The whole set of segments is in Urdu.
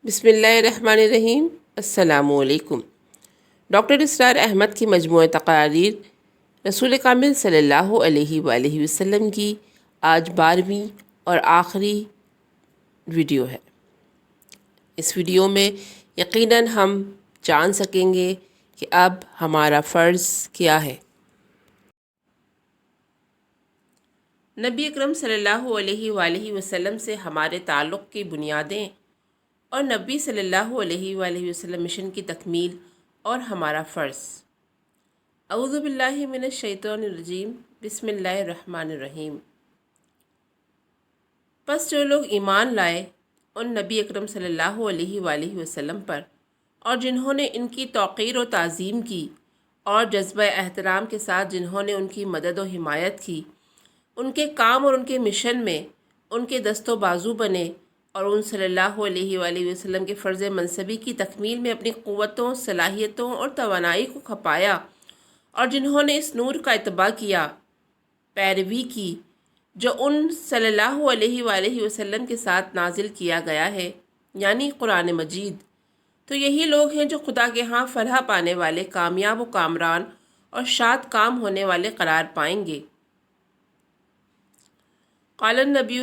بسم اللہ الرحمن الرحیم۔ السلام علیکم۔ ڈاکٹر اسرار احمد کی مجموعہ تقاریر رسول کامل صلی اللہ علیہ وآلہ وسلم کی آج 12ویں اور آخری ویڈیو ہے۔ اس ویڈیو میں یقیناً ہم جان سکیں گے کہ اب ہمارا فرض کیا ہے۔ نبی اکرم صلی اللہ علیہ وآلہ وسلم سے ہمارے تعلق کی بنیادیں اور نبی صلی اللہ علیہ وآلہ وسلم مشن کی تکمیل اور ہمارا فرض۔ اعوذ باللہ من الشیطان الرجیم، بسم اللہ الرحمن الرحیم۔ پس جو لوگ ایمان لائے ان نبی اکرم صلی اللہ علیہ وآلہ وسلم پر اور جنہوں نے ان کی توقیر و تعظیم کی اور جذبہ احترام کے ساتھ جنہوں نے ان کی مدد و حمایت کی، ان کے کام اور ان کے مشن میں ان کے دست و بازو بنے اور ان صلی اللہ علیہ وآلہ وسلم کے فرض منصبی کی تکمیل میں اپنی قوتوں، صلاحیتوں اور توانائی کو کھپایا، اور جنہوں نے اس نور کا اتباع کیا، پیروی کی جو ان صلی اللہ علیہ وآلہ وسلم کے ساتھ نازل کیا گیا ہے، یعنی قرآن مجید، تو یہی لوگ ہیں جو خدا کے ہاں فلاح پانے والے، کامیاب و کامران اور شاد کام ہونے والے قرار پائیں گے۔ قال النبی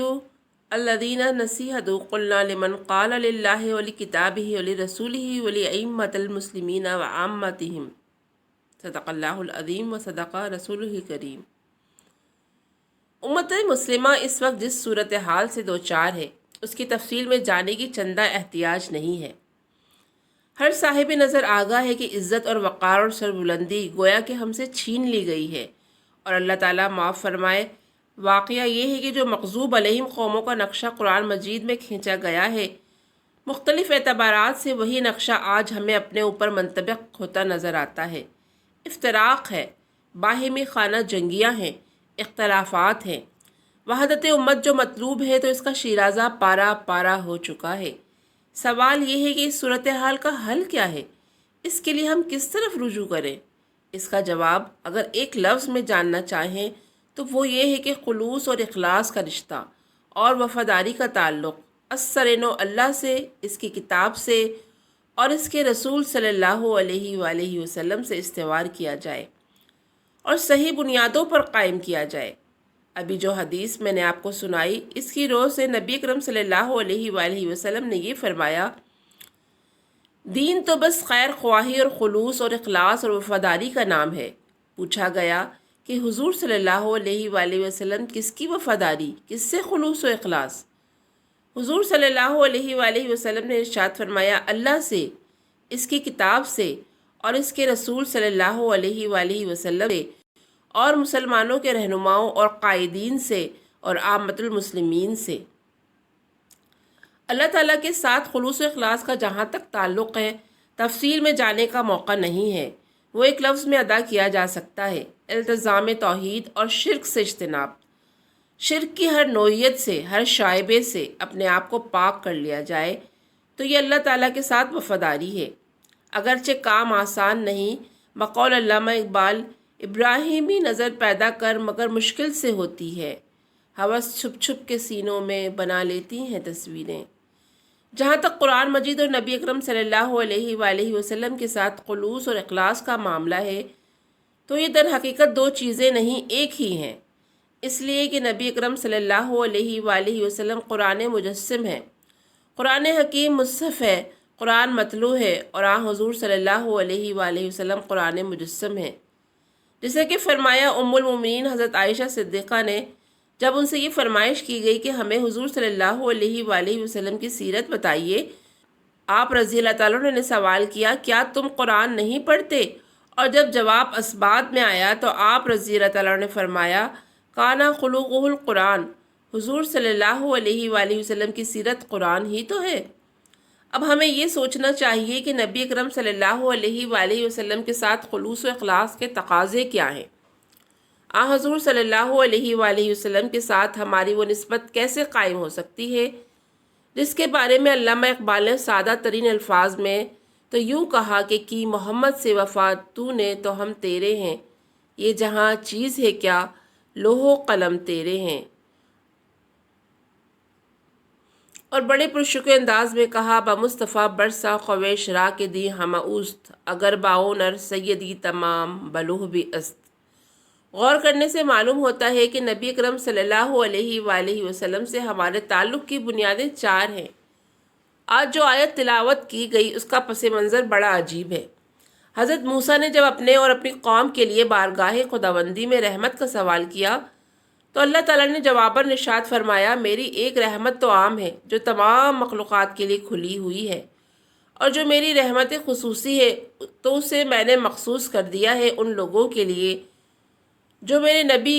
الذین نصیحۃ قلنا لمن قال للہ ولکتابہ ولرسولہ ولأئمۃ المسلمین وعامتہم، صدق اللہ العظیم و صدق رسولہ الکریم۔ امت مسلمہ اس وقت جس صورتحال سے دوچار ہے اس کی تفصیل میں جانے کی چندہ احتیاج نہیں ہے۔ ہر صاحب نظر آگاہ ہے کہ عزت اور وقار اور سربلندی گویا کہ ہم سے چھین لی گئی ہے، اور اللہ تعالیٰ معاف فرمائے، واقعہ یہ ہے کہ جو مغضوب علیہم قوموں کا نقشہ قرآن مجید میں کھینچا گیا ہے، مختلف اعتبارات سے وہی نقشہ آج ہمیں اپنے اوپر منطبق ہوتا نظر آتا ہے۔ افتراق ہے، باہمی خانہ جنگیاں ہیں، اختلافات ہیں۔ وحدت امت جو مطلوب ہے تو اس کا شیرازہ پارا پارا ہو چکا ہے۔ سوال یہ ہے کہ اس صورتحال کا حل کیا ہے؟ اس کے لیے ہم کس طرف رجوع کریں؟ اس کا جواب اگر ایک لفظ میں جاننا چاہیں تو وہ یہ ہے کہ خلوص اور اخلاص کا رشتہ اور وفاداری کا تعلق السرنو اللہ سے، اس کی کتاب سے اور اس کے رسول صلی اللہ علیہ وآلہ وسلم سے استوار کیا جائے اور صحیح بنیادوں پر قائم کیا جائے۔ ابھی جو حدیث میں نے آپ کو سنائی، اس کی روح سے نبی اکرم صلی اللہ علیہ وآلہ وسلم نے یہ فرمایا، دین تو بس خیر خواہی اور خلوص اور اخلاص اور وفاداری کا نام ہے۔ پوچھا گیا کہ حضور صلی اللہ علیہ وآلہ وسلم کس کی وفاداری، کس سے خلوص و اخلاص؟ حضور صلی اللہ علیہ وآلہ وسلم نے ارشاد فرمایا، اللہ سے، اس کی کتاب سے اور اس کے رسول صلی اللہ علیہ وآلہ وسلم سے اور مسلمانوں کے رہنماؤں اور قائدین سے اور عامۃ المسلمین سے۔ اللہ تعالیٰ کے ساتھ خلوص و اخلاص کا جہاں تک تعلق ہے، تفصیل میں جانے کا موقع نہیں ہے، وہ ایک لفظ میں ادا کیا جا سکتا ہے، التزام توحید اور شرک سے اجتناب۔ شرک کی ہر نوعیت سے، ہر شائبے سے اپنے آپ کو پاک کر لیا جائے تو یہ اللہ تعالیٰ کے ساتھ وفاداری ہے۔ اگرچہ کام آسان نہیں، بقول علامہ اقبال، ابراہیمی نظر پیدا کر مگر مشکل سے ہوتی ہے، ہوس چھپ چھپ کے سینوں میں بنا لیتی ہیں تصویریں۔ جہاں تک قرآن مجید اور نبی اکرم صلی اللہ علیہ وآلہ وسلم کے ساتھ خلوص اور اخلاص کا معاملہ ہے تو یہ در حقیقت دو چیزیں نہیں، ایک ہی ہیں، اس لیے کہ نبی اکرم صلی اللہ علیہ وآلہ وسلم قرآن مجسم ہے، قرآن حکیم مصحف ہے، قرآن متلو ہے، اور حضور صلی اللہ علیہ وآلہ وسلم قرآن مجسم ہے۔ جیسے کہ فرمایا ام المومنین حضرت عائشہ صدیقہ نے، جب ان سے یہ فرمائش کی گئی کہ ہمیں حضور صلی اللہ علیہ وآلہ وسلم کی سیرت بتائیے، آپ رضی اللہ تعالیٰ نے سوال کیا، کیا تم قرآن نہیں پڑھتے؟ اور جب جواب اسبات میں آیا تو آپ رضی اللہ تعالیٰ نے فرمایا، کانا خلقہ القرآن، حضور صلی اللہ علیہ وآلہ وسلم کی سیرت قرآن ہی تو ہے۔ اب ہمیں یہ سوچنا چاہیے کہ نبی اکرم صلی اللہ علیہ وآلہ وسلم کے ساتھ خلوص و اخلاص کے تقاضے کیا ہیں؟ حضور صلی اللہ علیہ وآلہ وسلم کے ساتھ ہماری وہ نسبت کیسے قائم ہو سکتی ہے جس کے بارے میں علامہ اقبال نے سادہ ترین الفاظ میں تو یوں کہا کہ کی محمد سے وفا تو نے تو ہم تیرے ہیں، یہ جہاں چیز ہے کیا لوح و قلم تیرے ہیں۔ اور بڑے پرشکوہ انداز میں کہا بمصطفیٰ برسا خویش را کے دی ہم اوست اگر باؤنر سیدی تمام بلوہ بھی است۔ غور کرنے سے معلوم ہوتا ہے کہ نبی اکرم صلی اللہ علیہ وآلہ وسلم سے ہمارے تعلق کی بنیادیں 4 ہیں۔ آج جو آیت تلاوت کی گئی اس کا پس منظر بڑا عجیب ہے۔ حضرت موسیٰ نے جب اپنے اور اپنی قوم کے لیے بارگاہ خداوندی میں رحمت کا سوال کیا تو اللہ تعالیٰ نے جواباً ارشاد فرمایا میری ایک رحمت تو عام ہے جو تمام مخلوقات کے لیے کھلی ہوئی ہے، اور جو میری رحمت خصوصی ہے تو اسے میں نے مخصوص کر دیا ہے ان لوگوں کے لیے جو میرے نبی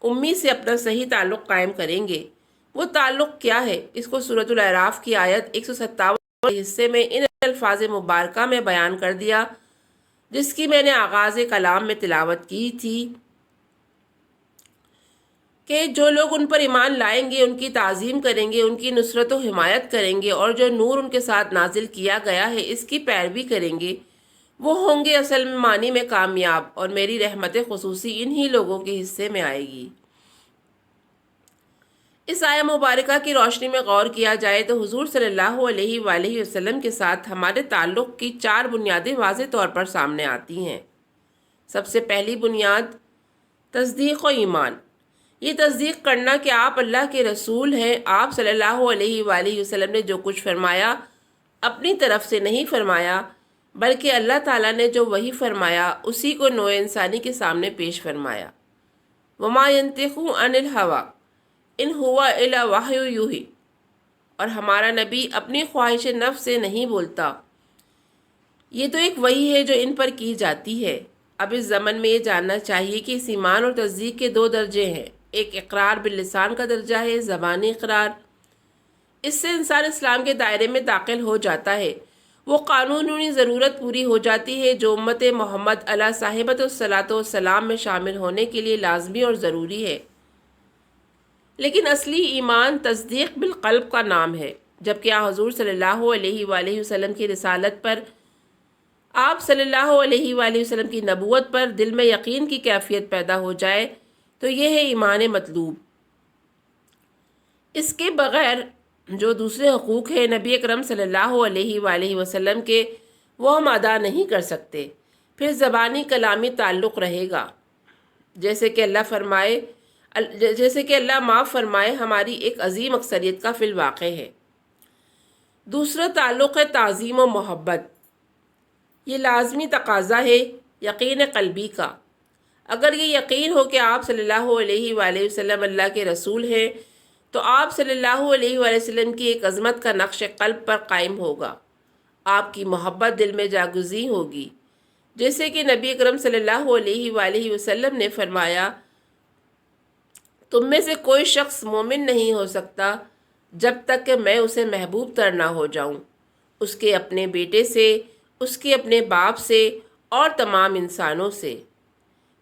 امی سے اپنا صحیح تعلق قائم کریں گے۔ وہ تعلق کیا ہے؟ اس کو سورۃ الاعراف کی آیت 157 کے حصے میں ان الفاظ مبارکہ میں بیان کر دیا جس کی میں نے آغاز کلام میں تلاوت کی تھی کہ جو لوگ ان پر ایمان لائیں گے، ان کی تعظیم کریں گے، ان کی نصرت و حمایت کریں گے اور جو نور ان کے ساتھ نازل کیا گیا ہے اس کی پیروی کریں گے، وہ ہوں گے اصل معنی میں کامیاب، اور میری رحمت خصوصی انہی لوگوں کے حصے میں آئے گی۔ اس آیہ مبارکہ کی روشنی میں غور کیا جائے تو حضور صلی اللہ علیہ وآلہ وسلم کے ساتھ ہمارے تعلق کی 4 بنیادیں واضح طور پر سامنے آتی ہیں۔ سب سے پہلی بنیاد تصدیق و ایمان۔ یہ تصدیق کرنا کہ آپ اللہ کے رسول ہیں۔ آپ صلی اللہ علیہ وآلہ وسلم نے جو کچھ فرمایا اپنی طرف سے نہیں فرمایا، بلکہ اللہ تعالیٰ نے جو وحی فرمایا اسی کو نوع انسانی کے سامنے پیش فرمایا۔ وما ينطق عن الهوى ان هو الا وحی یوحی، اور ہمارا نبی اپنی خواہش نفس سے نہیں بولتا، یہ تو ایک وحی ہے جو ان پر کی جاتی ہے۔ اب اس زمن میں یہ جاننا چاہیے کہ اس ایمان اور تصدیق کے 2 درجے ہیں۔ ایک اقرار باللسان کا درجہ ہے، زبانی اقرار، اس سے انسان اسلام کے دائرے میں داخل ہو جاتا ہے، وہ قانونی ضرورت پوری ہو جاتی ہے جو امت محمد علیہ صاحبۃ الصلاۃ والسلام میں شامل ہونے کے لیے لازمی اور ضروری ہے۔ لیکن اصلی ایمان تصدیق بالقلب کا نام ہے۔ جبکہ حضور صلی اللہ علیہ وآلہ وسلم کی رسالت پر، آپ صلی اللہ علیہ وآلہ وسلم کی نبوت پر دل میں یقین کی کیفیت پیدا ہو جائے تو یہ ہے ایمان مطلوب۔ اس کے بغیر جو دوسرے حقوق ہیں نبی اکرم صلی اللہ علیہ وآلہ وسلم کے، وہ ہم ادا نہیں کر سکتے۔ پھر زبانی کلامی تعلق رہے گا، جیسے کہ اللہ معاف فرمائے ہماری ایک عظیم اکثریت کا فی الواقع ہے۔ دوسرا تعلق ہے تعظیم و محبت۔ یہ لازمی تقاضا ہے یقین قلبی کا۔ اگر یہ یقین ہو کہ آپ صلی اللہ علیہ وآلہ وسلم اللہ کے رسول ہیں تو آپ صلی اللہ علیہ وآلہ وسلم کی ایک عظمت کا نقش قلب پر قائم ہوگا، آپ کی محبت دل میں جاگزی ہوگی، جیسے کہ نبی اکرم صلی اللہ علیہ وآلہ وسلم نے فرمایا تم میں سے کوئی شخص مومن نہیں ہو سکتا جب تک کہ میں اسے محبوب تر نہ ہو جاؤں، اس کے اپنے بیٹے سے، اس کے اپنے باپ سے اور تمام انسانوں سے۔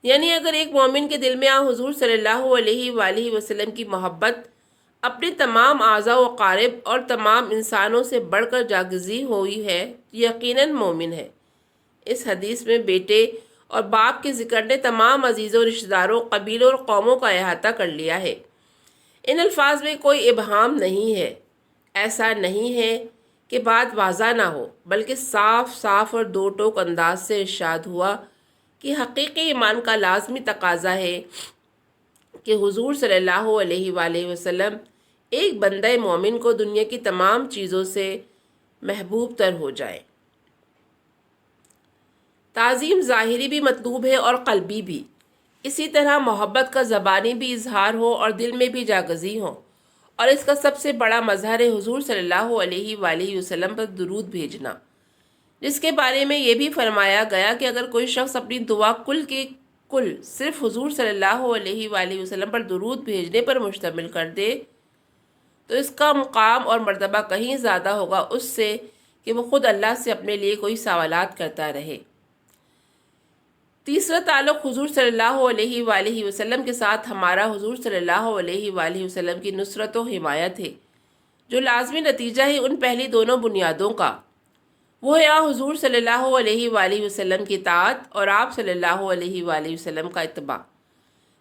یعنی اگر ایک مومن کے دل میں حضور صلی اللہ علیہ وآلہ وسلم کی محبت اپنے تمام اعضاء و اقارب اور تمام انسانوں سے بڑھ کر جاگزی ہوئی ہے تو یقیناً مومن ہے۔ اس حدیث میں بیٹے اور باپ کے ذکر نے تمام عزیزوں، رشتہ داروں، قبیلوں اور قوموں کا احاطہ کر لیا ہے۔ ان الفاظ میں کوئی ابہام نہیں ہے۔ ایسا نہیں ہے کہ بات واضح نہ ہو، بلکہ صاف صاف اور 2 ٹوک انداز سے ارشاد ہوا کہ حقیقی ایمان کا لازمی تقاضا ہے کہ حضور صلی اللہ علیہ وآلہ وسلم ایک بندہ مومن کو دنیا کی تمام چیزوں سے محبوب تر ہو جائے۔ تعظیم ظاہری بھی مطلوب ہے اور قلبی بھی۔ اسی طرح محبت کا زبانی بھی اظہار ہو اور دل میں بھی جاگزی ہو، اور اس کا سب سے بڑا مظہر ہے حضور صلی اللہ علیہ وآلہ وسلم پر درود بھیجنا، جس کے بارے میں یہ بھی فرمایا گیا کہ اگر کوئی شخص اپنی دعا کل کی کل صرف حضور صلی اللہ علیہ وآلہ وسلم پر درود بھیجنے پر مشتمل کر دے تو اس کا مقام اور مرتبہ کہیں زیادہ ہوگا اس سے کہ وہ خود اللہ سے اپنے لیے کوئی سوالات کرتا رہے۔ تیسرا تعلق حضور صلی اللہ علیہ وآلہ وسلم کے ساتھ ہمارا حضور صلی اللہ علیہ وآلہ وسلم کی نصرت و حمایت ہے، جو لازمی نتیجہ ہے ان پہلی دونوں بنیادوں کا۔ وہ ہے حضور صلی اللہ علیہ وآلہ وسلم کی اطاعت اور آپ صلی اللہ علیہ وآلہ وسلم کا اتباع۔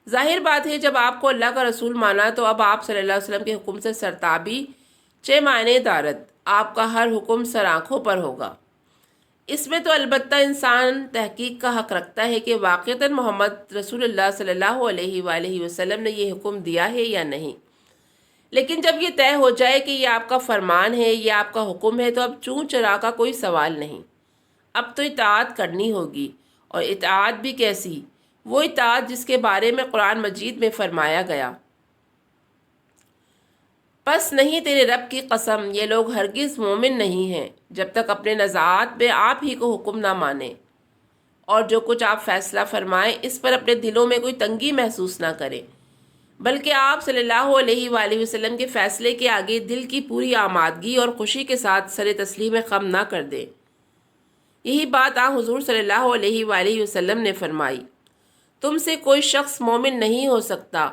ظاہر بات ہے جب آپ کو اللہ کا رسول مانا تو اب آپ صلی اللہ علیہ وسلم کے حکم سے سرتابی چہ معنی دارت، آپ کا ہر حکم سر آنکھوں پر ہوگا۔ اس میں تو البتہ انسان تحقیق کا حق رکھتا ہے کہ واقعتاً محمد رسول اللہ صلی اللہ علیہ وآلہ وسلم نے یہ حکم دیا ہے یا نہیں۔ لیکن جب یہ طے ہو جائے کہ یہ آپ کا فرمان ہے، یہ آپ کا حکم ہے، تو اب چون چرا کا کوئی سوال نہیں، اب تو اطاعت کرنی ہوگی، اور اطاعت بھی کیسی؟ وہ اطاعت جس کے بارے میں قرآن مجید میں فرمایا گیا، پس نہیں تیرے رب کی قسم یہ لوگ ہرگز مومن نہیں ہیں جب تک اپنے نزاعات میں آپ ہی کو حکم نہ مانیں، اور جو کچھ آپ فیصلہ فرمائیں اس پر اپنے دلوں میں کوئی تنگی محسوس نہ کریں، بلکہ آپ صلی اللہ علیہ وآلہ وسلم کے فیصلے کے آگے دل کی پوری آمادگی اور خوشی کے ساتھ سر تسلیم خم نہ کر دیں۔ یہی بات حضور صلی اللہ علیہ وآلہ وسلم نے فرمائی، تم سے کوئی شخص مومن نہیں ہو سکتا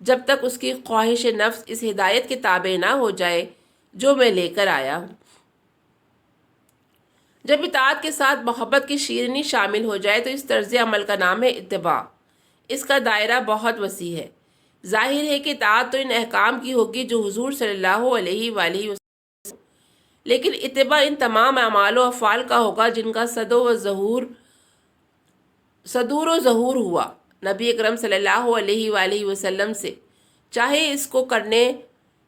جب تک اس کی خواہش نفس اس ہدایت کے تابع نہ ہو جائے جو میں لے کر آیا ہوں۔ جب اطاعت کے ساتھ محبت کی شیرینی شامل ہو جائے تو اس طرز عمل کا نام ہے اتباع۔ اس کا دائرہ بہت وسیع ہے۔ ظاہر ہے کہ اطاعت تو ان احکام کی ہوگی جو حضور صلی اللہ علیہ وآلہ وسلم، لیکن اتباع ان تمام اعمال و افعال کا ہوگا جن کا صدور و ظہور ہوا نبی اکرم صلی اللہ علیہ وآلہ وسلم سے، چاہے اس کو کرنے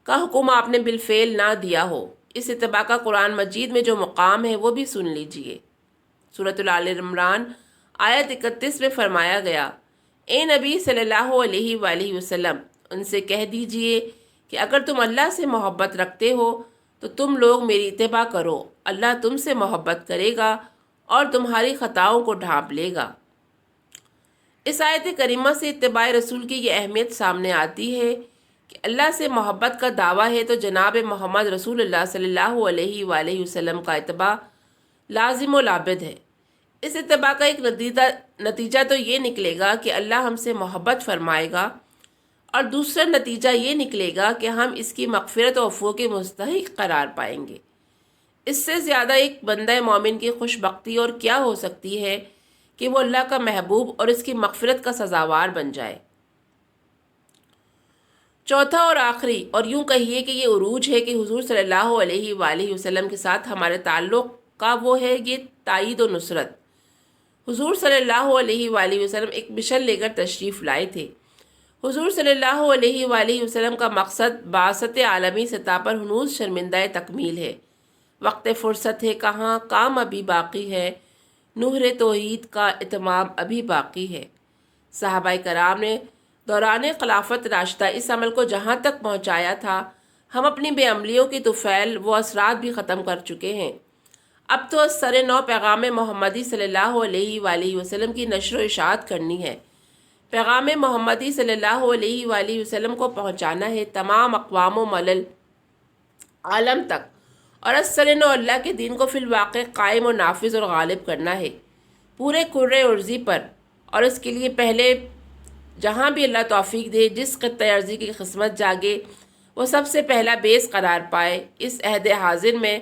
کا حکم آپ نے بالفعل نہ دیا ہو۔ اس اتباع کا قرآن مجید میں جو مقام ہے وہ بھی سن لیجئے۔ سورۃ آل عمران آیت 31 میں فرمایا گیا، اے نبی صلی اللہ علیہ وآلہ وسلم، ان سے کہہ دیجئے کہ اگر تم اللہ سے محبت رکھتے ہو تو تم لوگ میری اتباع کرو، اللہ تم سے محبت کرے گا اور تمہاری خطاؤں کو ڈھانپ لے گا۔ اس آیت کریمہ سے اتباع رسول کی یہ اہمیت سامنے آتی ہے کہ اللہ سے محبت کا دعویٰ ہے تو جناب محمد رسول اللہ صلی اللہ علیہ وآلہ وسلم کا اتباع لازم و لابد ہے۔ اس اتباع کا ایک نتیجہ تو یہ نکلے گا کہ اللہ ہم سے محبت فرمائے گا، اور دوسرا نتیجہ یہ نکلے گا کہ ہم اس کی مغفرت و عفو کے مستحق قرار پائیں گے۔ اس سے زیادہ ایک بندہ مومن کی خوش بختی اور کیا ہو سکتی ہے کہ وہ اللہ کا محبوب اور اس کی مغفرت کا سزاوار بن جائے۔ چوتھا اور آخری، اور یوں کہیے کہ یہ عروج ہے کہ حضور صلی اللہ علیہ وآلہ وسلم کے ساتھ ہمارے تعلق کا، وہ ہے یہ تائید و نصرت۔ حضور صلی اللہ علیہ وآلہ وسلم ایک مشن لے کر تشریف لائے تھے۔ حضور صلی اللہ علیہ وآلہ وسلم کا مقصد بعثت عالمی سطح پر ہنوز شرمندہ تکمیل ہے۔ وقت فرصت ہے کہاں، کام ابھی باقی ہے، نہر توحید کا اتمام ابھی باقی ہے۔ صحابہ کرام نے دوران خلافت راشدہ اس عمل کو جہاں تک پہنچایا تھا، ہم اپنی بے عملیوں کی طفیل وہ اثرات بھی ختم کر چکے ہیں۔ اب تو سر نو پیغام محمدی صلی اللہ علیہ وآلہ وسلم کی نشر و اشاعت کرنی ہے۔ پیغام محمدی صلی اللہ علیہ وآلہ وسلم کو پہنچانا ہے تمام اقوام و ملل عالم تک، اور سر نو اللہ کے دین کو فی الواقع قائم و نافذ اور غالب کرنا ہے پورے کرۂ ارضی پر۔ اور اس کے لیے پہلے جہاں بھی اللہ توفیق دے، جس خطۂ ارضی کی قسمت جاگے، وہ سب سے پہلا بیس قرار پائے اس عہد حاضر میں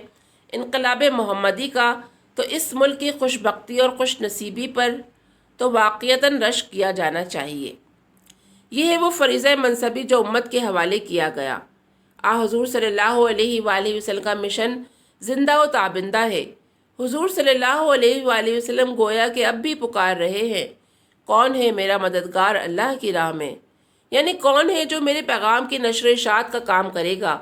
انقلاب محمدی کا، تو اس ملک کی خوش بختی اور خوش نصیبی پر تو واقعتاً رشک کیا جانا چاہیے۔ یہ ہے وہ فریضہ منصبی جو امت کے حوالے کیا گیا۔ حضور صلی اللہ علیہ وآلہ وسلم کا مشن زندہ و تابندہ ہے۔ حضور صلی اللہ علیہ وآلہ وسلم گویا کہ اب بھی پکار رہے ہیں، کون ہے میرا مددگار اللہ کی راہ میں؟ یعنی کون ہے جو میرے پیغام کی نشر و اشاعت کا کام کرے گا،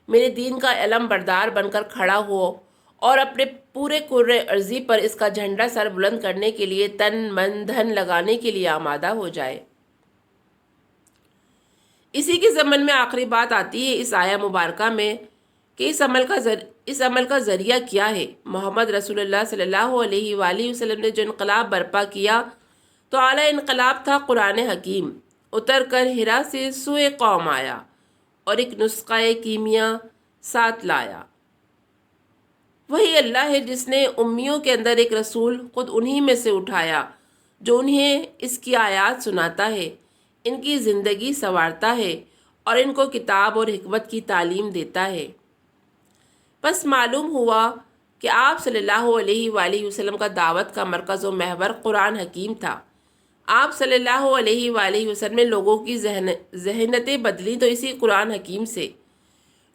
میرے دین کا علم بردار بن کر کھڑا ہو اور اپنے پورے کرۂ ارضی پر اس کا جھنڈا سر بلند کرنے کے لیے تن من دھن لگانے کے لیے آمادہ ہو جائے۔ اسی کے ضمن میں آخری بات آتی ہے اس آیہ مبارکہ میں کہ اس عمل کا ذریعہ کیا ہے۔ محمد رسول اللہ صلی اللہ علیہ وآلہ وسلم نے جو انقلاب برپا کیا تو اعلیٰ انقلاب تھا قرآن حکیم اتر کر ہرا سے سوئے قوم آیا، اور ایک نسخہ کیمیا ساتھ لایا۔ وہی اللہ ہے جس نے امیوں کے اندر ایک رسول خود انہی میں سے اٹھایا جو انہیں اس کی آیات سناتا ہے، ان کی زندگی سنوارتا ہے اور ان کو کتاب اور حکمت کی تعلیم دیتا ہے۔ بس معلوم ہوا کہ آپ صلی اللہ علیہ وآلہ وسلم کا دعوت کا مرکز و محور قرآن حکیم تھا۔ آپ صلی اللہ علیہ وآلہ وسلم نے لوگوں کی ذہنتیں بدلیں تو اسی قرآن حکیم سے۔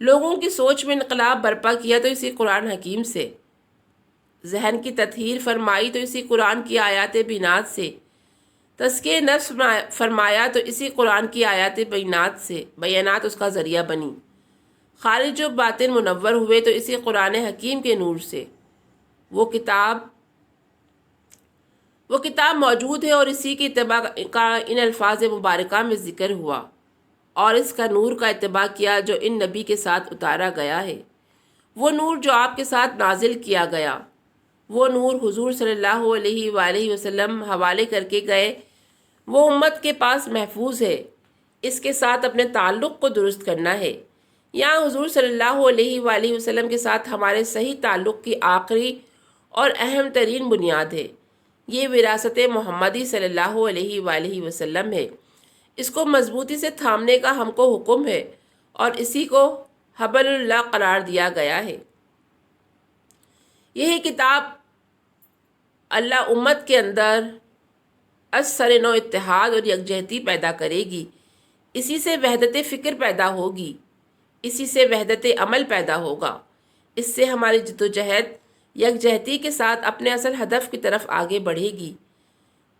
لوگوں کی سوچ میں انقلاب برپا کیا تو اسی قرآن حکیم سے، ذہن کی تطہیر فرمائی تو اسی قرآن کی آیات بینات سے، تزکیہ نفس فرمایا تو اسی قرآن کی آیات بینات سے، بیانات اس کا ذریعہ بنی، خارج و باطن منور ہوئے تو اسی قرآن حکیم کے نور سے۔ وہ کتاب موجود ہے اور اسی کی اتباع کا ان الفاظ مبارکہ میں ذکر ہوا، اور اس کا نور کا اتباع کیا جو ان نبی کے ساتھ اتارا گیا ہے، وہ نور جو آپ کے ساتھ نازل کیا گیا، وہ نور حضور صلی اللہ علیہ وآلہ وسلم حوالے کر کے گئے، وہ امت کے پاس محفوظ ہے، اس کے ساتھ اپنے تعلق کو درست کرنا ہے۔ یہاں حضور صلی اللہ علیہ وآلہ وسلم کے ساتھ ہمارے صحیح تعلق کی آخری اور اہم ترین بنیاد ہے۔ یہ وراثت محمدی صلی اللہ علیہ وآلہ وسلم ہے، اس کو مضبوطی سے تھامنے کا ہم کو حکم ہے اور اسی کو حبل اللہ قرار دیا گیا ہے۔ یہی کتاب اللہ امت کے اندر از سر نو اتحاد اور یکجہتی پیدا کرے گی، اسی سے وحدت فکر پیدا ہوگی، اسی سے وحدت عمل پیدا ہوگا، اس سے ہماری جدوجہد یکجہتی کے ساتھ اپنے اصل ہدف کی طرف آگے بڑھے گی۔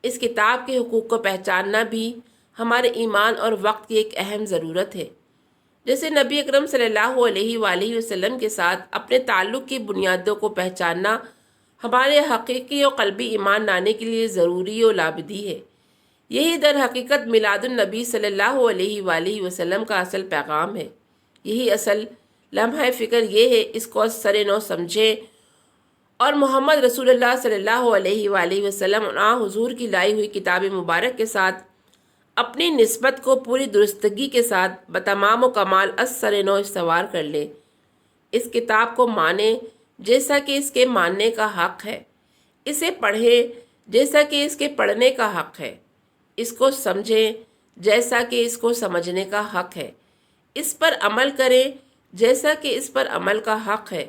اس کتاب کے حقوق کو پہچاننا بھی ہمارے ایمان اور وقت کی ایک اہم ضرورت ہے۔ جیسے نبی اکرم صلی اللہ علیہ وآلہ وسلم کے ساتھ اپنے تعلق کی بنیادوں کو پہچاننا ہمارے حقیقی اور قلبی ایمان لانے کے لیے ضروری و لابدی ہے۔ یہی در حقیقت میلاد النبی صلی اللہ علیہ وآلہ وسلم کا اصل پیغام ہے، یہی اصل لمحہ فکر یہ ہے، اس کو از سر نو سمجھیں اور محمد رسول اللہ صلی اللہ علیہ وآلہ وسلم حضور کی لائی ہوئی کتاب مبارک کے ساتھ اپنی نسبت کو پوری درستگی کے ساتھ بتمام و کمال از سر نو استوار کر لے۔ اس کتاب کو مانیں جیسا کہ اس کے ماننے کا حق ہے، اسے پڑھیں جیسا کہ اس کے پڑھنے کا حق ہے، اس کو سمجھیں جیسا کہ اس کو سمجھنے کا حق ہے، اس پر عمل کریں جیسا کہ اس پر عمل کا حق ہے،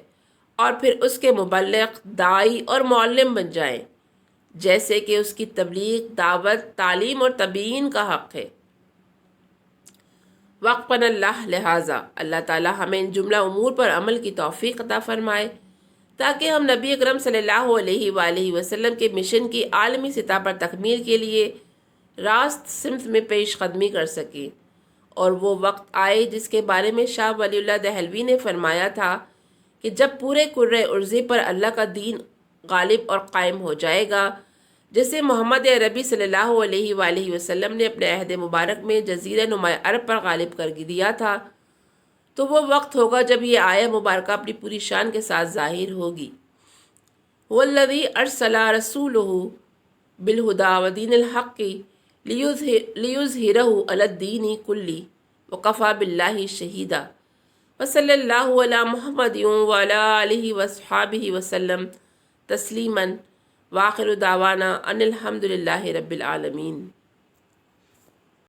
اور پھر اس کے مبلغ، داعی اور معلم بن جائیں جیسے کہ اس کی تبلیغ، دعوت، تعلیم اور تبیین کا حق ہے۔ وقفاً اللہ لہٰذا اللہ تعالی ہمیں ان جملہ امور پر عمل کی توفیق عطا فرمائے تاکہ ہم نبی اکرم صلی اللہ علیہ وآلہ وسلم کے مشن کی عالمی سطح پر تکمیل کے لیے راست سمت میں پیش قدمی کر سکیں، اور وہ وقت آئے جس کے بارے میں شاہ ولی اللہ دہلوی نے فرمایا تھا کہ جب پورے کرۂ ارضی پر اللہ کا دین غالب اور قائم ہو جائے گا، جیسے محمد عربی صلی اللہ علیہ وآلہ وسلم نے اپنے عہد مبارک میں جزیرہ نمایاں عرب پر غالب کر دیا تھا، تو وہ وقت ہوگا جب یہ آیہ مبارکہ اپنی پوری شان کے ساتھ ظاہر ہوگی۔ وَالَّذِي أَرْسَلَ رَسُولَهُ بِالْهُدَى وَدِينِ الْحَقِّ لِيُظْهِرَهُ عَلَى الدِّينِ كُلِّهِ وَكَفَى بِاللَّهِ شَهِيدًا وصلی اللہ علی محمد وعلی آلہ وصحابہ وسلم تسلیما، وآخر دعوانا ان الحمد للہ رب العالمین۔